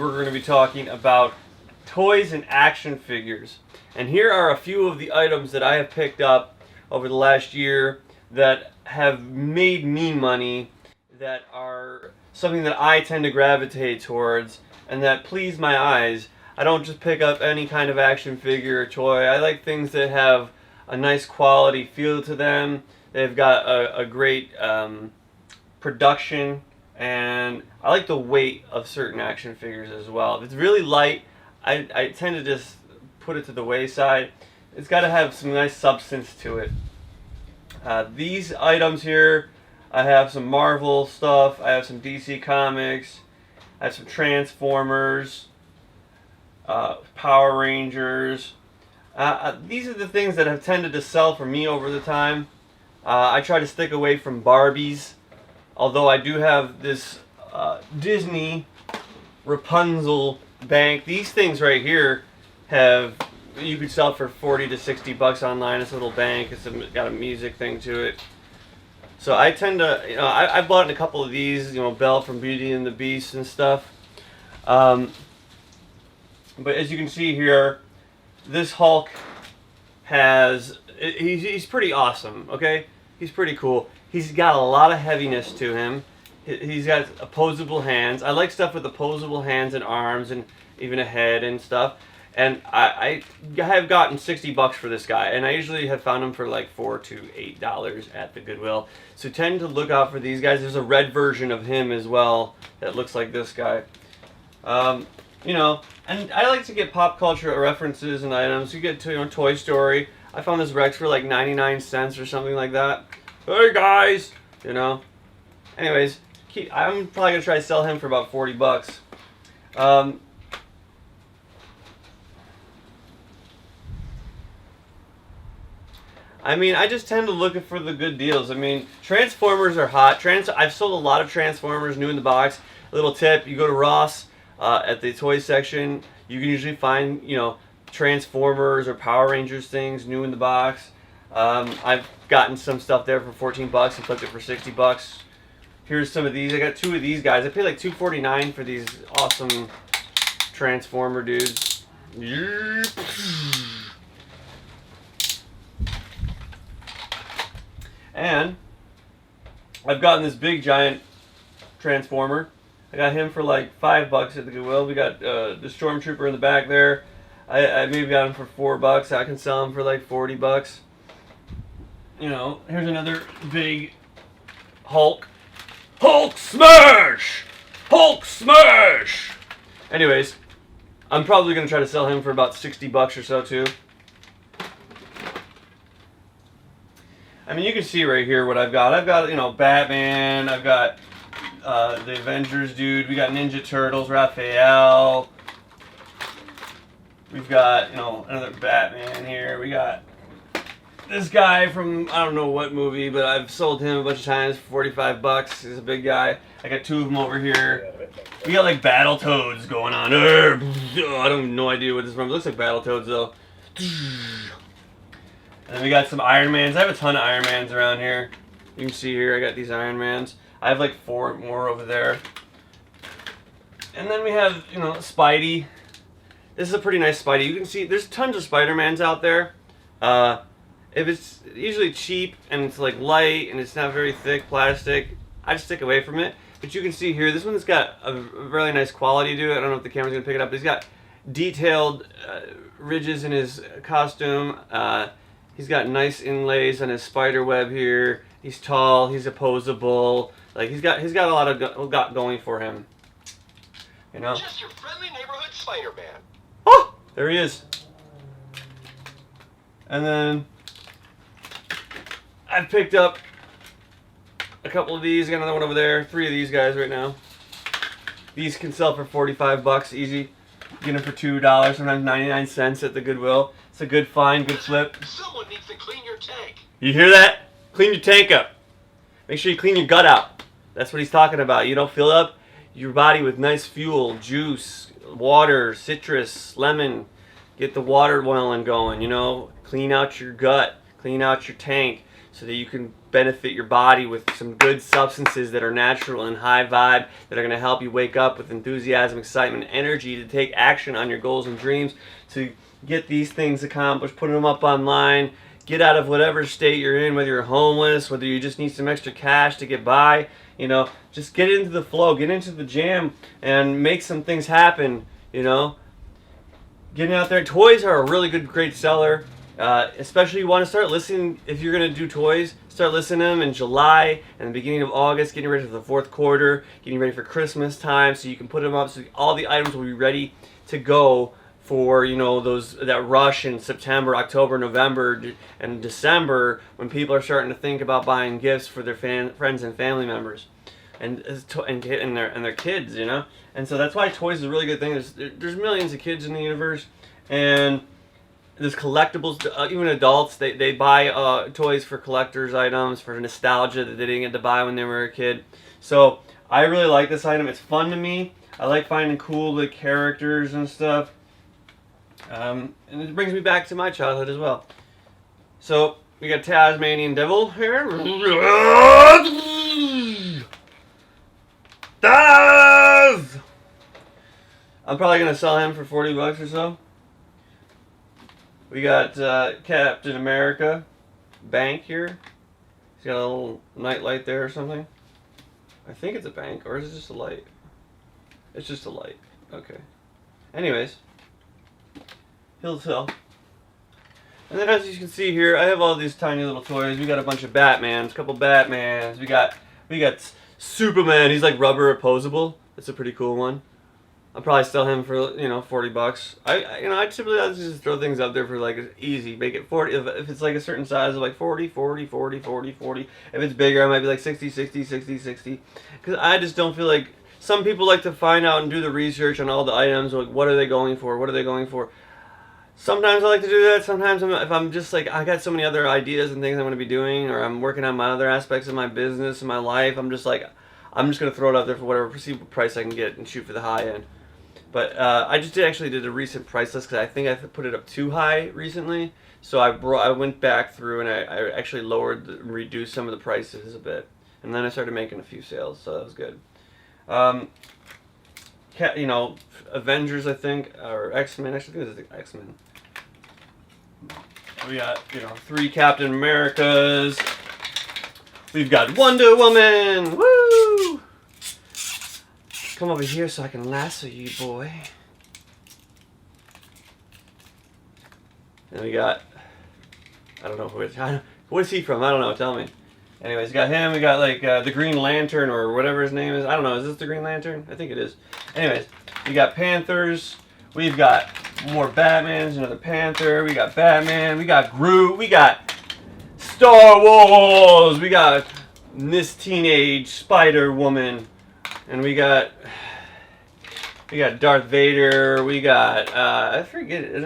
we're going to be talking about toys and action figures. And here are a few of the items that I have picked up over the last year that have made me money, that are something that I tend to gravitate towards and that please my eyes. I don't just pick up any kind of action figure or toy. I like things that have a nice quality feel to them. They've got a great production, and I like the weight of certain action figures as well. If it's really light, I tend to just put it to the wayside. It's got to have some nice substance to it. These items here, I have some Marvel stuff, I have some DC Comics, I have some Transformers, Power Rangers. These are the things that have tended to sell for me over the time. I try to stick away from Barbies, although I do have this Disney Rapunzel bank. These things right here you could sell for 40 to 60 bucks online. It's a little bank. It's got a music thing to it. So I tend to, I bought a couple of these, Belle from Beauty and the Beast and stuff. But as you can see here, this Hulk he's pretty awesome, okay? He's pretty cool. He's got a lot of heaviness to him. He's got opposable hands. I like stuff with opposable hands and arms and even a head and stuff. And I have gotten 60 bucks for this guy, and I usually have found him for like $4 to $8 at the Goodwill. So tend to look out for these guys. There's a red version of him as well that looks like this guy. And I like to get pop culture references and items. You get to Toy Story. I found this Rex for like 99 cents or something like that. Hey guys, Anyways, I'm probably gonna try to sell him for about 40 bucks. I just tend to look for the good deals. Transformers are hot. I've sold a lot of Transformers new in the box. A little tip, you go to Ross at the toy section, you can usually find, Transformers or Power Rangers things new in the box. I've gotten some stuff there for 14 bucks and flipped it for 60 bucks. Here's some of these. I got two of these guys. I paid like $2.49 for these awesome Transformer dudes. And I've gotten this big giant Transformer. I got him for like 5 bucks at the Goodwill. We got the Stormtrooper in the back there. I maybe got him for 4 bucks. I can sell him for like 40 bucks. Here's another big Hulk. Hulk smash! Hulk smash! Anyways, I'm probably going to try to sell him for about 60 bucks or so too. You can see right here what I've got. I've got, Batman. I've got the Avengers dude. We got Ninja Turtles, Raphael. We've got, another Batman here. We got this guy from, I don't know what movie, but I've sold him a bunch of times for 45 bucks. He's a big guy. I got two of them over here. We got like Battletoads going on. I don't have no idea what this is from. It looks like Battletoads though. And then we got some Iron Mans. I have a ton of Iron Mans around here. You can see here I got these Iron Mans. I have like 4 more over there. And then we have, Spidey. This is a pretty nice Spidey. You can see there's tons of Spider-Mans out there. If it's usually cheap and it's like light and it's not very thick plastic, I just stick away from it. But you can see here, this one's got a really nice quality to it. I don't know if the camera's gonna pick it up, but he's got detailed ridges in his costume. He's got nice inlays on his spider web here. He's tall. He's opposable. Like he's got a lot of going for him. Just your friendly neighborhood Spider-Man. Oh, there he is. And then I've picked up a couple of these. I got another one over there. 3 of these guys right now. These can sell for 45 bucks easy. Get them for $2, sometimes 99 cents at the Goodwill. It's a good find, good flip. Someone needs to clean your tank. You hear that? Clean your tank up. Make sure you clean your gut out. That's what he's talking about. You don't fill up your body with nice fuel, juice, water, citrus, lemon. Get the water boiling going, Clean out your gut. Clean out your tank. so that you can benefit your body with some good substances that are natural and high vibe, that are going to help you wake up with enthusiasm, excitement, energy to take action on your goals and dreams, to get these things accomplished, put them up online, get out of whatever state you're in, whether you're homeless, whether you just need some extra cash to get by, you know, just get into the flow, get into the jam, and make some things happen, you know. Getting out there. Toys are a really good, great seller. Especially you want to start listening, if you're going to do toys, start listening to them in July and the beginning of August, getting ready for the fourth quarter, getting ready for Christmas time, so you can put them up so all the items will be ready to go for, you know, that rush in September, October, November, and December, when people are starting to think about buying gifts for their friends and family members, and their kids, you know. And so that's why toys is a really good thing. There's millions of kids in the universe, and there's collectibles. Even adults, they buy toys for collector's items, for nostalgia that they didn't get to buy when they were a kid. So I really like this item. It's fun to me. I like finding cool like characters and stuff. And it brings me back to my childhood as well. So we got Tasmanian Devil here. I'm probably gonna sell him for $40 or so. We got Captain America bank here. He's got a little night light there or something. I think it's a bank, or is it just a light? It's just a light. Okay. Anyways, he'll sell. And then as you can see here, I have all these tiny little toys. We got a bunch of Batmans, a couple Batmans. We got Superman. He's like rubber opposable. That's a pretty cool one. I'll probably sell him for, you know, $40. I typically just throw things out there for like easy, make it 40. If it's like a certain size, of like 40, 40, 40, 40, 40. If it's bigger, I might be like 60, 60, 60, 60. Because I just don't feel like, some people like to find out and do the research on all the items, like what are they going for, what are they going for. Sometimes I like to do that. Sometimes if I'm just like, I got so many other ideas and things I'm going to be doing, or I'm working on my other aspects of my business and my life, I'm just like, I'm just going to throw it out there for whatever perceivable price I can get and shoot for the high end. But I just actually did a recent price list because I think I put it up too high recently. So I went back through and I actually reduced some of the prices a bit. And then I started making a few sales, so that was good. You know, Avengers, I think, or X-Men. Actually, I think it was X-Men. We got, you know, 3 Captain Americas. We've got Wonder Woman. Woo! Come over here so I can lasso you, boy. And we got, I don't know who it's, what is he from? I don't know, tell me. Anyways, we got him, we got like the Green Lantern or whatever his name is. I don't know, is this the Green Lantern? I think it is. Anyways, we got Panthers, we've got more Batmans, another Panther, we got Batman, we got Groot, we got Star Wars, we got Miss Teenage Spider-Woman, and we got Darth Vader, we got, I forget his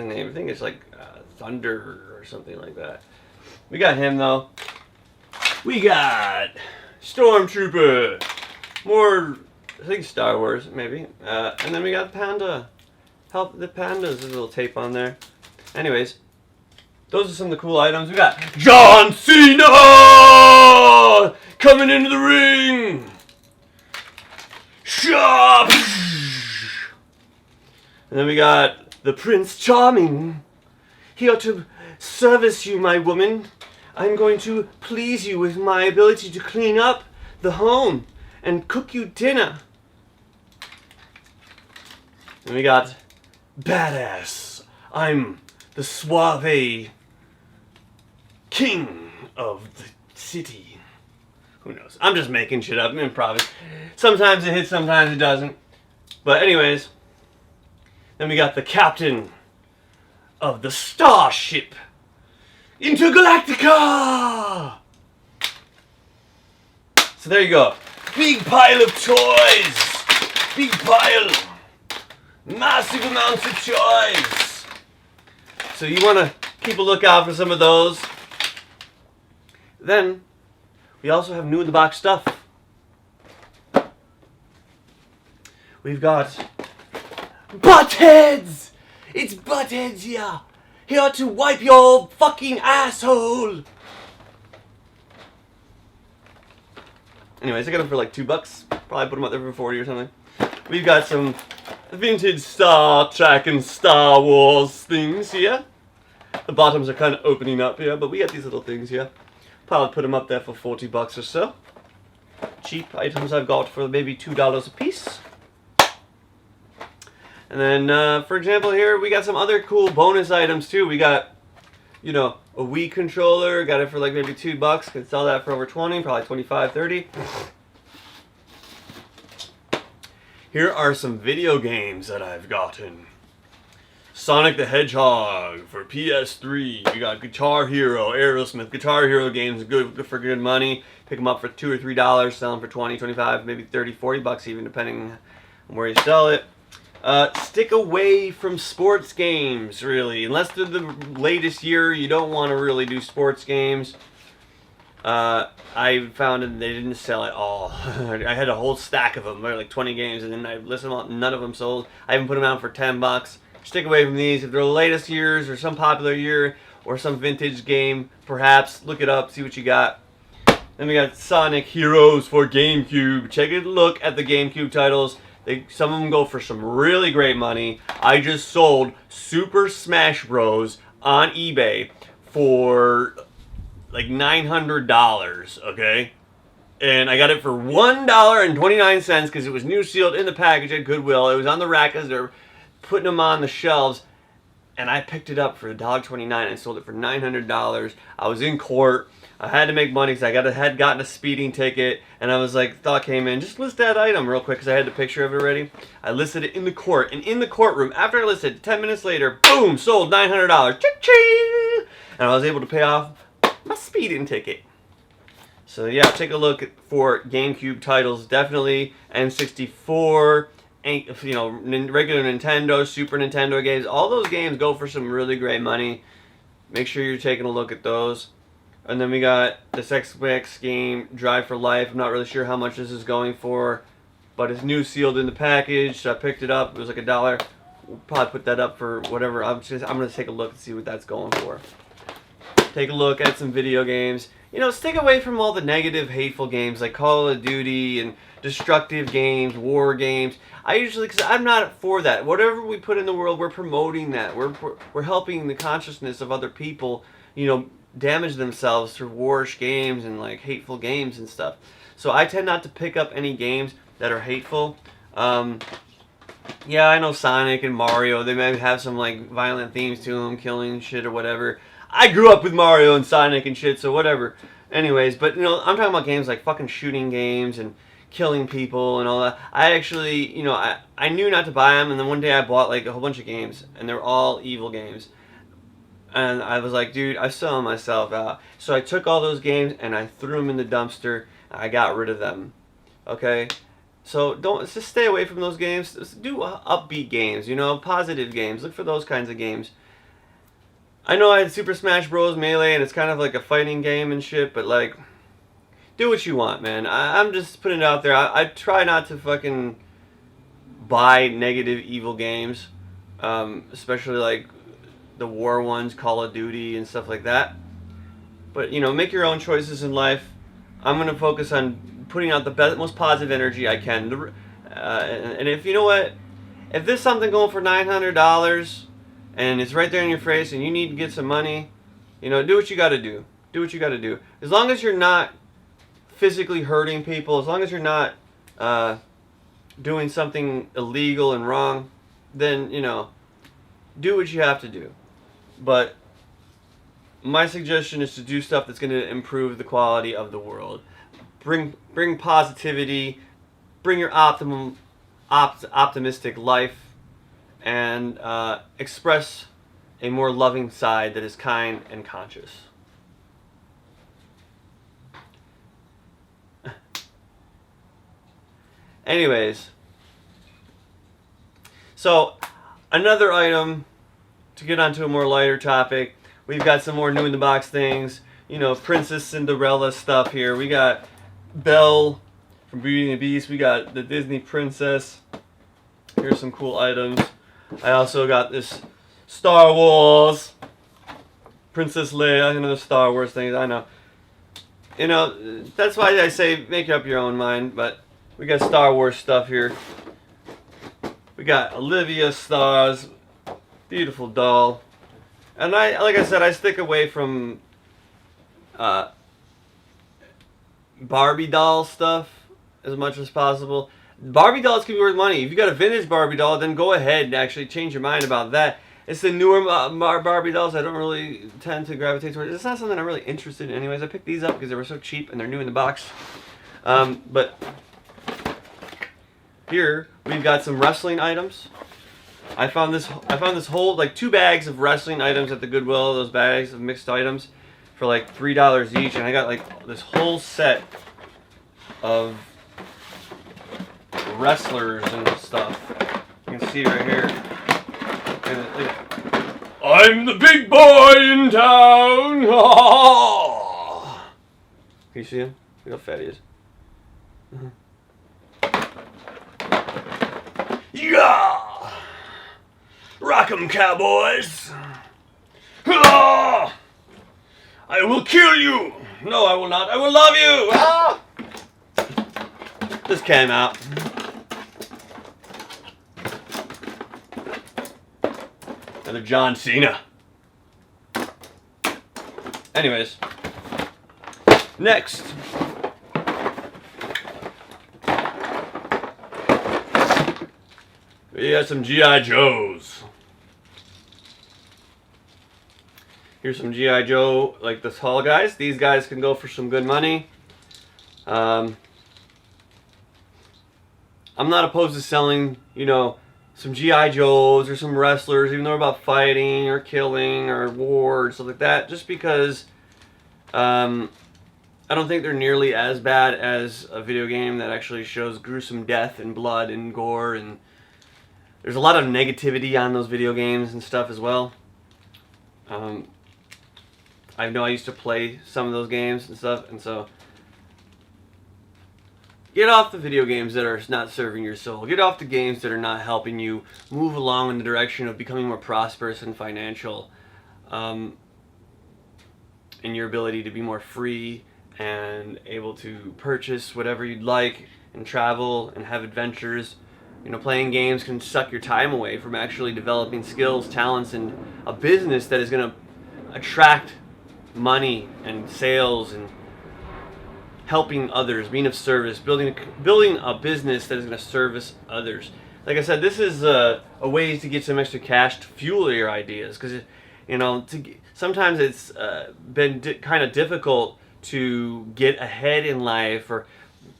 name, I think it's like Thunder or something like that. We got him though. We got Stormtrooper, more, I think Star Wars maybe, and then we got Panda. Help the Pandas, there's a little tape on there. Anyways, those are some of the cool items. We got John Cena coming into the ring. Shop. And then we got the Prince Charming. Here to service you, my woman. I'm going to please you with my ability to clean up the home and cook you dinner. And we got Badass. I'm the suave king of the city. Who knows? I'm just making shit up, I'm improvising. Sometimes it hits, sometimes it doesn't. But anyways, then we got the captain of the Starship Intergalactica. So there you go. Big pile of toys. Big pile. Massive amounts of toys. So you want to keep a lookout for some of those. Then we also have new in the box stuff. We've got Buttheads. It's Buttheads here. Here to wipe your fucking asshole. Anyways, I got them for like $2. Probably put them up there for 40 or something. We've got some vintage Star Trek and Star Wars things here. The bottoms are kind of opening up here, but we got these little things here. Probably put them up there for $40 or so. Cheap items I've got for maybe $2 a piece. And then, for example, here we got some other cool bonus items too. We got, you know, a Wii controller. Got it for like maybe $2. Could sell that for over 20, probably 25, 30. Here are some video games that I've gotten. Sonic the Hedgehog for PS3. We got Guitar Hero, Aerosmith. Guitar Hero games good for good money. Pick them up for $2 or $3. Sell them for 20, 25, maybe 30, 40 bucks even, depending on where you sell it. Stick away from sports games, really. Unless they're the latest year, you don't want to really do sports games. I found that they didn't sell at all. I had a whole stack of them, like 20 games, and then I listed them out, none of them sold. I even put them out for $10. Stick away from these. If they're the latest years or some popular year or some vintage game, perhaps look it up, see what you got. Then we got Sonic Heroes for GameCube. Take a look at the GameCube titles. Some of them go for some really great money. I just sold Super Smash Bros. On eBay for like $900, okay? And I got it for $1.29 because it was new sealed in the package at Goodwill. It was on the rack as they're putting them on the shelves. And I picked it up for $1.29 and sold it for $900. I was in court. I had to make money because I had gotten a speeding ticket, and I was like, thought came in, just list that item real quick because I had the picture of it already. I listed it in the court, and in the courtroom, after I listed it, 10 minutes later, boom, sold $900. Cha-ching! And I was able to pay off my speeding ticket. So yeah, take a look for GameCube titles. Definitely N64, you know, regular Nintendo, Super Nintendo games. All those games go for some really great money. Make sure you're taking a look at those. And then we got this Xbox game, Drive for Life. I'm not really sure how much this is going for, but it's new sealed in the package. So I picked it up. It was like $1. We'll probably put that up for whatever. I'm going to take a look and see what that's going for. Take a look at some video games. You know, stick away from all the negative, hateful games like Call of Duty and destructive games, war games. Because I'm not for that. Whatever we put in the world, we're promoting that. We're helping the consciousness of other people, you know, damage themselves through warish games and like hateful games and stuff. So I tend not to pick up any games that are hateful. Yeah, I know Sonic and Mario, they may have some like violent themes to them, killing shit or whatever. I grew up with Mario and Sonic and shit, so whatever. Anyways, but you know, I'm talking about games like fucking shooting games and killing people and all that. I actually, you know, I knew not to buy them, and then one day I bought like a whole bunch of games, and they're all evil games. And I was like, dude, I'm selling myself out. So I took all those games and I threw them in the dumpster. And I got rid of them. Okay? So just stay away from those games. Just do upbeat games, you know, positive games. Look for those kinds of games. I know I had Super Smash Bros. Melee and it's kind of like a fighting game and shit, but like, do what you want, man. I'm just putting it out there. I try not to fucking buy negative, evil games. Especially like the war ones, Call of Duty and stuff like that. But, you know, make your own choices in life. I'm going to focus on putting out the best, most positive energy I can. And if, you know what, if there's something going for $900 and it's right there in your face and you need to get some money, you know, do what you got to do. Do what you got to do. As long as you're not physically hurting people, as long as you're not doing something illegal and wrong, then, you know, do what you have to do. But my suggestion is to do stuff that's going to improve the quality of the world. Bring positivity, bring your optimistic life, and express a more loving side that is kind and conscious. Anyways, so another item to get onto a more lighter topic, we've got some more new in the box things. You know, Princess Cinderella stuff here. We got Belle from Beauty and the Beast. We got the Disney Princess. Here's some cool items. I also got this Star Wars Princess Leia. Another Star Wars thing. I know. you know, that's why I say make up your own mind. But we got Star Wars stuff here. We got Olivia Stars, beautiful doll, and like I said, I stick away from Barbie doll stuff as much as possible. Barbie dolls can be worth money. If you got a vintage Barbie doll, then go ahead and actually change your mind about that. It's the newer Barbie dolls I don't really tend to gravitate towards. It's not something I'm really interested in anyways. I picked these up because they were so cheap and they're new in the box. But here we've got some wrestling items. I found this whole, like, 2 bags of wrestling items at the Goodwill. Those bags of mixed items for like $3 each, and I got like this whole set of wrestlers and stuff. You can see right here. I'm the big boy in town. Can you see him? Look how fat he is. Yeah! Rock 'em, cowboys! I will kill you! No, I will not. I will love you! Ah! This came out. Another John Cena. Anyways. Next. We got some G.I. Joes. Here's some G.I. Joe, like the tall guys. These guys can go for some good money. I'm not opposed to selling, you know, some G.I. Joes or some wrestlers, even though they're about fighting or killing or war or stuff like that, just because I don't think they're nearly as bad as a video game that actually shows gruesome death and blood and gore, and there's a lot of negativity on those video games and stuff as well. I know I used to play some of those games and stuff, and so get off the video games that are not serving your soul. Get off the games that are not helping you move along in the direction of becoming more prosperous and financial, in your ability to be more free and able to purchase whatever you'd like and travel and have adventures. You know, playing games can suck your time away from actually developing skills, talents, and a business that is going to attract money and sales and helping others, being of service, building a business that is going to service others. Like I said, this is a way to get some extra cash to fuel your ideas, because you know, sometimes it's been kind of difficult to get ahead in life or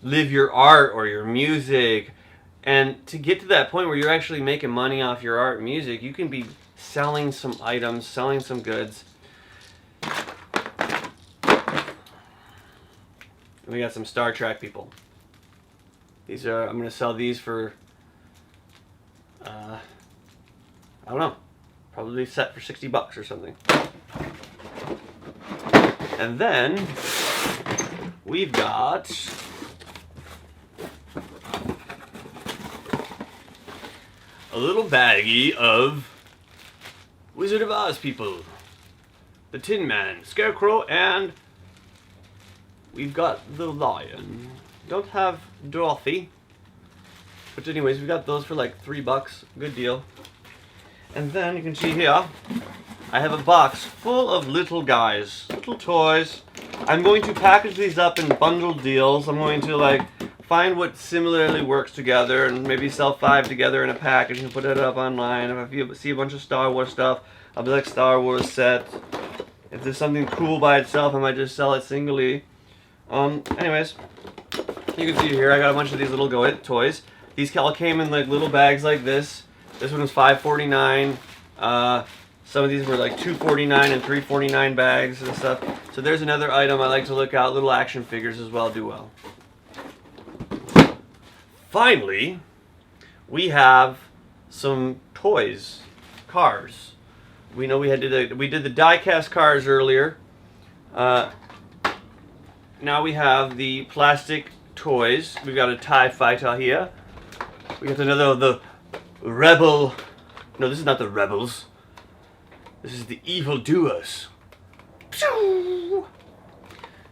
live your art or your music. And to get to that point where you're actually making money off your art and music, you can be selling some items, selling some goods. We got some Star Trek people. These are, I'm going to sell these for, I don't know, probably set for $60 or something. And then we've got a little baggie of Wizard of Oz people. The Tin Man, Scarecrow, and we've got the Lion. Don't have Dorothy. But anyways, we got those for like $3. Good deal. And then you can see here, I have a box full of little guys, little toys. I'm going to package these up in bundled deals. I'm going to like find what similarly works together and maybe sell 5 together in a package and put it up online. If I see a bunch of Star Wars stuff, I'll be like Star Wars set. If there's something cool by itself, I might just sell it singly. Anyways, you can see here I got a bunch of these little toys. These all came in like little bags like this. This one was $5.49. Some of these were like $2.49 and $3.49 bags and stuff. So there's another item I like to look out. Little action figures as well do well. Finally, we have some toys, cars. We know we did the die-cast cars earlier. Now we have the plastic toys. We've got a TIE Fighter here. We got another of the Rebel. No, this is not the Rebels. This is the Evil Doers.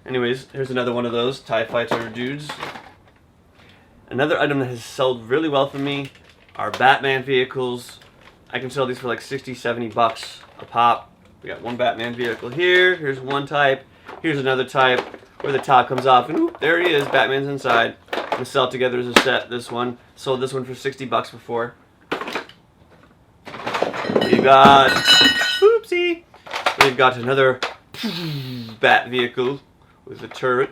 Anyways, here's another one of those TIE Fighter dudes. Another item that has sold really well for me are Batman vehicles. I can sell these for like 60, 70 bucks a pop. We got one Batman vehicle here. Here's one type. Here's another type where the top comes off, and whoop, there he is. Batman's inside. We sell it together as a set. This one sold this one for 60 bucks before. We got, oopsie. We've got another Bat vehicle with a turret,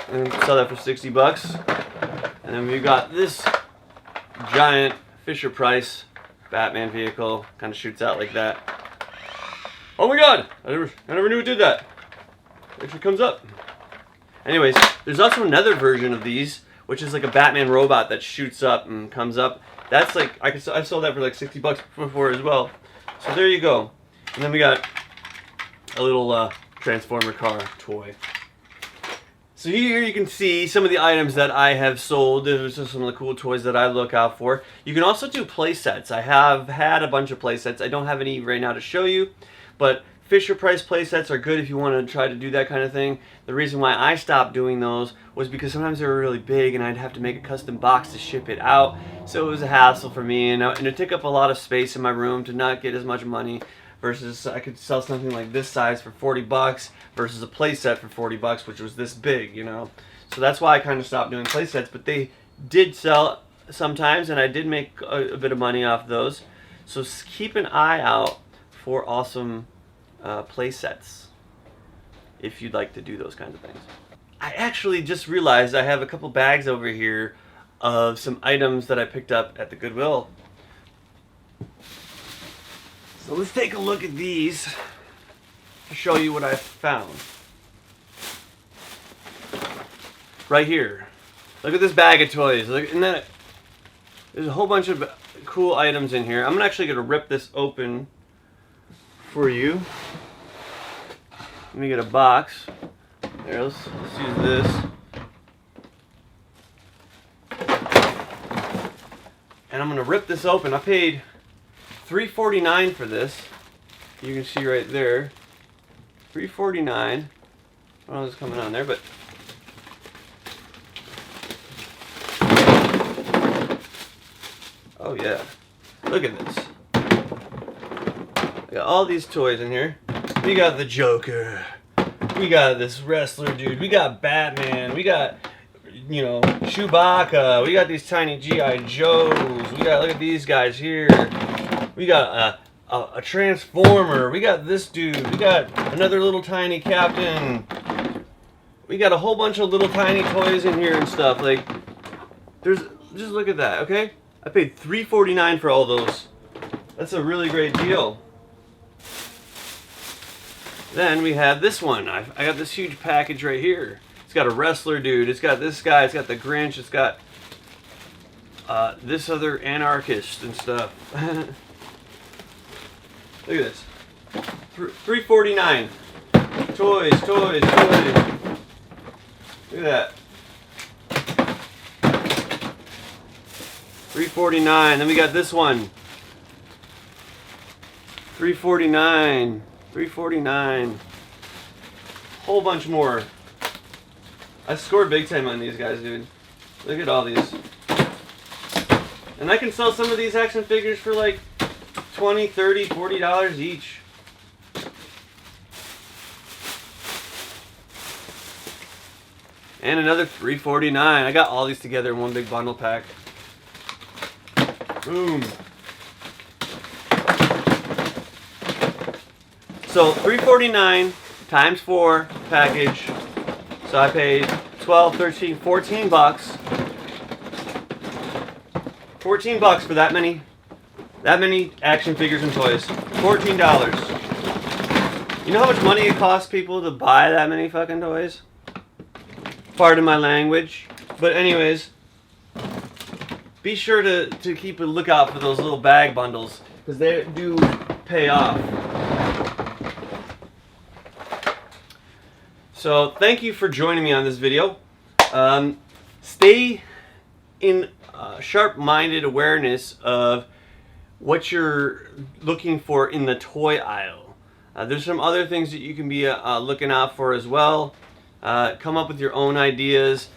and sell that for 60 bucks. And then we've got this giant Fisher Price Batman vehicle. Kind of shoots out like that. Oh my god! I never knew it did that. It actually comes up. Anyways, there's also another version of these, which is like a Batman robot that shoots up and comes up. That's like, I sold that for like 60 bucks before as well. So there you go. And then we got a little Transformer car toy. So here you can see some of the items that I have sold. Those are some of the cool toys that I look out for. You can also do play sets. I have had a bunch of play sets. I don't have any right now to show you, but Fisher Price play sets are good if you want to try to do that kind of thing. The reason why I stopped doing those was because sometimes they were really big and I'd have to make a custom box to ship it out. So it was a hassle for me, and it took up a lot of space in my room to not get as much money. Versus I could sell something like this size for 40 bucks versus a play set for 40 bucks, which was this big, you know. So that's why I kind of stopped doing play sets, but they did sell sometimes, and I did make a bit of money off those. So keep an eye out for awesome play sets if you'd like to do those kinds of things. I actually just realized I have a couple bags over here of some items that I picked up at the Goodwill. So let's take a look at these to show you what I found. Right here. Look at this bag of toys. Look, and then there's a whole bunch of cool items in here. I'm actually going to rip this open for you. Let me get a box. There, let's use this. And I'm going to rip this open. I paid $3.49 for this. You can see right there. $3.49. I don't know what's coming on there, but oh yeah. Look at this. We got all these toys in here. We got the Joker. We got this wrestler dude. We got Batman. We got, you know, Chewbacca. We got these tiny G.I. Joes. We got, look at these guys here. We got a Transformer. We got this dude. We got another little tiny Captain. We got a whole bunch of little tiny toys in here and stuff. Like, there's, just look at that, okay? I paid $3.49 for all those. That's a really great deal. Then we have this one. I got this huge package right here. It's got a wrestler dude. It's got this guy. It's got the Grinch. It's got this other anarchist and stuff. Look at this. $3.49. Toys, toys, toys. Look at that. $3.49. Then we got this one. $3.49. $3.49. Whole bunch more. I scored big time on these guys, dude. Look at all these. And I can sell some of these action figures for like $20, $30, $40 each. And another $3.49. I got all these together in one big bundle pack. Boom. So $3.49 times 4 package. So I paid 12, 13, 14 bucks. 14 bucks for that many action figures and toys. $14. You know how much money it costs people to buy that many fucking toys? Pardon my language. But anyways, be sure to keep a lookout for those little bag bundles, because they do pay off. So thank you for joining me on this video. Stay in sharp-minded awareness of what you're looking for in the toy aisle. There's some other things that you can be looking out for as well. Come up with your own ideas.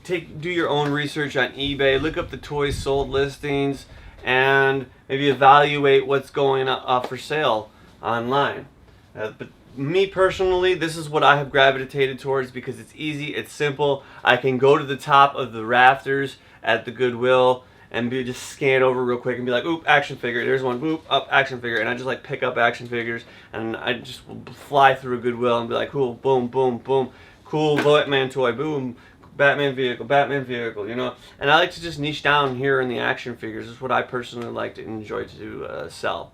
Do your own research on eBay. Look up the toys sold listings and maybe evaluate what's going for sale online. But me personally, this is what I have gravitated towards because it's easy, it's simple. I can go to the top of the rafters at the Goodwill and just scan over real quick and be like, oop, action figure, there's one, boop, up, action figure, and I just like pick up action figures, and I just will fly through a Goodwill and be like, cool, boom, boom, boom, cool Batman toy, boom, Batman vehicle, you know. And I like to just niche down here in the action figures. This is what I personally like to enjoy to sell.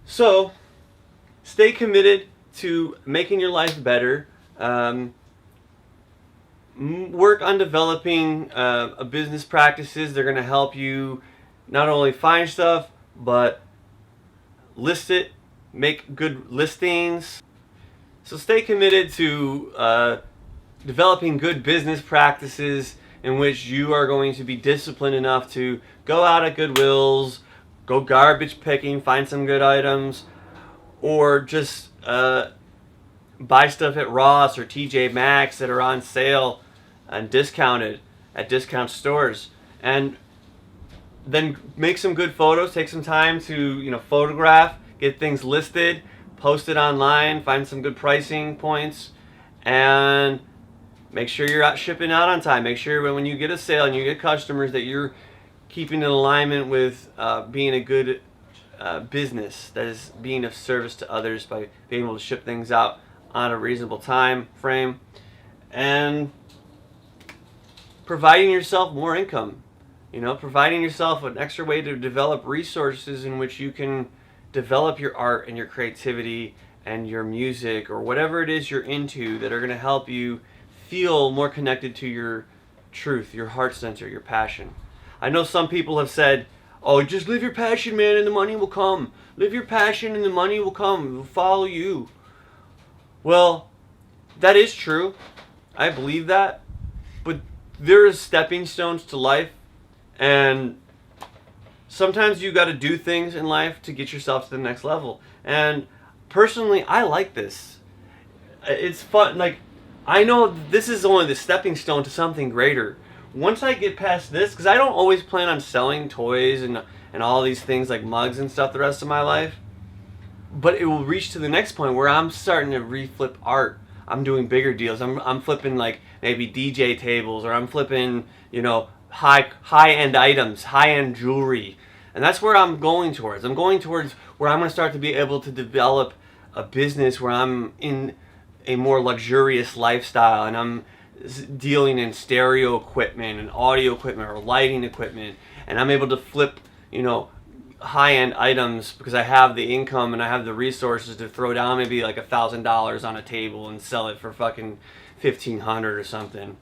So, stay committed to making your life better. Work on developing business practices. They're going to help you not only find stuff, but list it, make good listings. So stay committed to developing good business practices in which you are going to be disciplined enough to go out at Goodwills, go garbage picking, find some good items, or just buy stuff at Ross or TJ Maxx that are on sale and discounted at discount stores, and then make some good photos. Take some time to photograph, get things listed, post it online, find some good pricing points, and make sure you're out shipping out on time. Make sure when you get a sale and you get customers that you're keeping in alignment with being a good business that is being of service to others by being able to ship things out on a reasonable time frame and providing yourself more income. Providing yourself an extra way to develop resources in which you can develop your art and your creativity and your music or whatever it is you're into that are going to help you feel more connected to your truth, your heart center, your passion. I know some people have said, oh, just live your passion, man, and the money will come. Live your passion and the money will come. It will follow you. Well, that is true. I believe that. But there is stepping stones to life, and sometimes you got to do things in life to get yourself to the next level. And personally, I like this. It's fun. Like, I know this is only the stepping stone to something greater. Once I get past this, because I don't always plan on selling toys and all these things like mugs and stuff the rest of my life, but it will reach to the next point where I'm starting to reflip art. I'm doing bigger deals. I'm flipping like maybe DJ tables, or I'm flipping high-end items, high-end jewelry, and that's where I'm going towards. I'm going towards where I'm going to start to be able to develop a business where I'm in a more luxurious lifestyle, and I'm dealing in stereo equipment and audio equipment or lighting equipment, and I'm able to flip high-end items because I have the income and I have the resources to throw down maybe like $1,000 on a table and sell it for fucking $1,500 or something,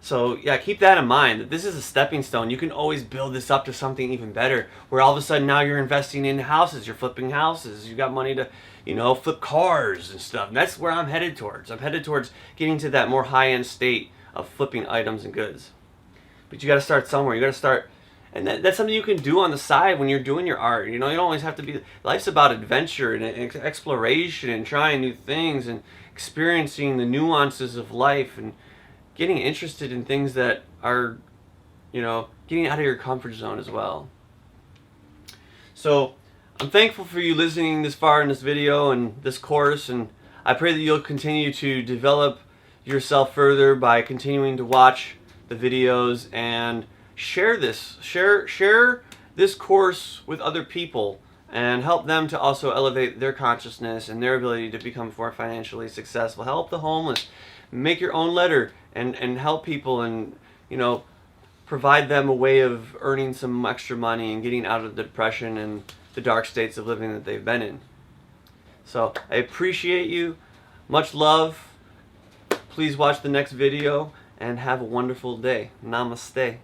So yeah, keep that in mind, that this is a stepping stone. You can always build this up to something even better, where all of a sudden now you're investing in houses, you're flipping houses, you got money to flip cars and stuff. And that's where I'm headed towards. I'm headed towards getting to that more high-end state of flipping items and goods. But you got to start somewhere. You got to start, and that's something you can do on the side when you're doing your art. You don't always have to be. Life's about adventure and exploration and trying new things and experiencing the nuances of life and getting interested in things that are, getting out of your comfort zone as well. So I'm thankful for you listening this far in this video and this course, and I pray that you'll continue to develop yourself further by continuing to watch the videos and share this course with other people and help them to also elevate their consciousness and their ability to become more financially successful. Help the homeless. Make your own letter and help people and provide them a way of earning some extra money and getting out of the depression and the dark states of living that they've been in. So I appreciate you. Much love. Please watch the next video and have a wonderful day. Namaste.